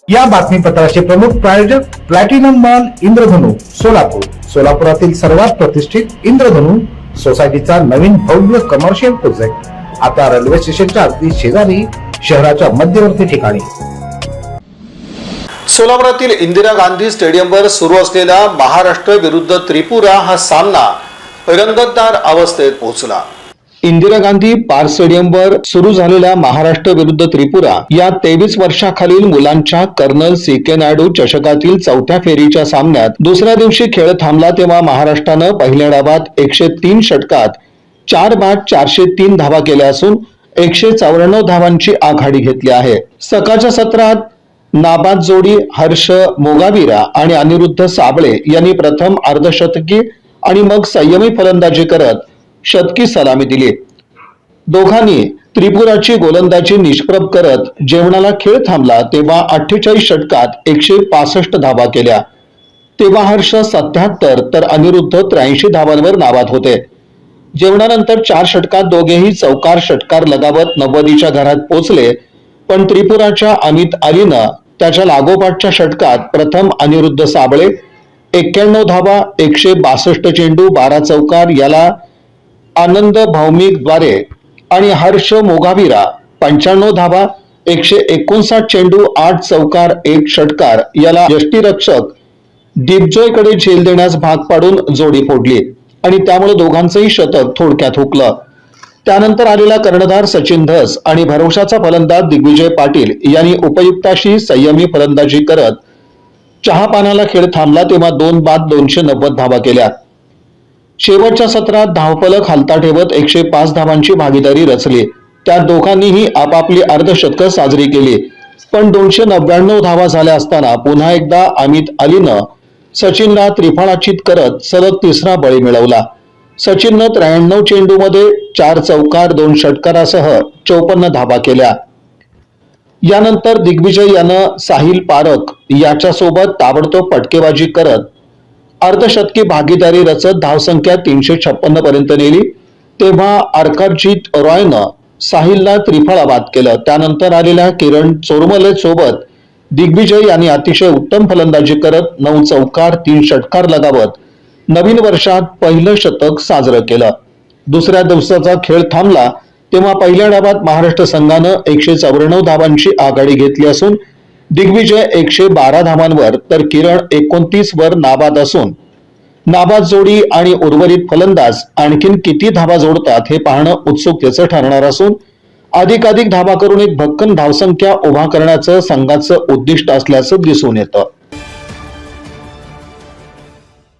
या बातमीपत्राचे प्रमुख प्रायोजक प्लॅटिनम मॉल इंद्रधनु सोलापूर। सोलापुरातील सर्वात प्रतिष्ठित इंद्रधनु सोसायटीचा नवीन भव्य कमर्शियल प्रोजेक्ट आता रेल्वे स्टेशनच्या अगदी शेजारी शहराच्या मध्यवर्ती ठिकाणी। सोलापुरातील इंदिरा गांधी स्टेडियमवर सुरू असलेला महाराष्ट्र विरुद्ध त्रिपुरा हा सामना रंगतदार अवस्थेत पोहोचला। इंदिरा गांधी पार्क स्टेडियमवर सुरू झालेल्या महाराष्ट्र विरुद्ध त्रिपुरा या 23 वर्षाखालील मुलांच्या कर्नल सी.के. नायडू चषकातील चौथ्या फेरीच्या सामन्यात दुसऱ्या दिवशी खेळ थांबला तेव्हा महाराष्ट्रानं पहिल्या डावात 103 षटकात 4 बाद 403 धावा केल्या असून 194 धावांची आघाडी घेतली आहे। सकाळच्या सत्रात नाबाद जोडी हर्ष मोगावीरा आणि अनिरुद्ध साबळे यांनी प्रथम अर्धशतकी आणि मग संयमी फलंदाजी करत शतकी सलामी दिली। दोघांनी त्रिपुराची गोलंदाजी निष्प्रभ करत जेवणाला खेळ थांबला तेव्हा 48 षटकात 165 धावा केल्या। तेव्हा हर्ष 77 तर अनिरुद्ध 83 धावांवर नाबाद होते। जेवणानंतर 4 षटकात दोघेही चौकार षटकार लगावत 90च्या घरात पोहोचले, पण त्रिपुराच्या अमित अलीनं त्याच्या लागोपाठच्या षटकात प्रथम अनिरुद्ध साबळे 91 धावा 162 चेंडू 12 चौकार याला आनंद भौमिक द्वारे आणि हर्ष मोगावीरा 95 धावा 159 चेंडू 8 चौकार 1 षटकार याला यष्टीरक्षक दीपजॉयकडे झेल देण्यास भाग पाडून जोडी फोडली आणि त्यामुळे दोघांचंही शतक थोडक्यात हुकलं। त्यानंतर आलेला कर्णधार सचिन धस आणि भरवशाचा फलंदाज दिग्विजय पाटील यांनी उपयुक्ताशी संयमी फलंदाजी करत चहापानाला खेळ थांबला तेव्हा 2 बाद 290 धावा केल्या। शेवटच्या सत्रात धावफलक हालता ठेवत 105 धावांची भागीदारी रचली। त्या दोघांनीही आपापली अर्धशतकं साजरी केली, पण 299 धावा झाल्या असताना पुन्हा एकदा अमित अलीनं सचिनला त्रिफळाचीत करत सलग तिसरा बळी मिळवला। सचिननं 93 चेंडूमध्ये 4 चौकार 2 षटकारासह 54 धावा केल्या। यानंतर दिग्विजय यानं साहिल पारख याच्यासोबत ताबडतोब फटकेबाजी करत अर्धशतकी भागीदारी रचत धावसंख्या 356 पर्यंत नेली तेव्हा अर्काजीत रॉयनं साहिलला त्रिफळा बाद केलं। त्यानंतर आलेल्या किरण चोरमले सोबत दिग्विजय यांनी अतिशय उत्तम फलंदाजी करत 9 चौकार 3 षटकार लगावत नवीन वर्षात पहिलं शतक साजरं केलं। दुसऱ्या दिवसाचा खेळ थांबला तेव्हा पहिल्या डावात महाराष्ट्र संघानं 194 धावांची आघाडी घेतली असून दिग्विजय 112 धावांवर तर किरण 29 वर नाबाद असून नाबाद जोडी आणि उर्वरित फलंदाज आणखीन किती धावा जोडतात हे पाहणं उत्सुकतेचं ठरणार असून अधिकाधिक धावा करून एक भक्कम धावसंख्या उभा करण्याचं संघाचं उद्दिष्ट असल्याचं दिसून येतं।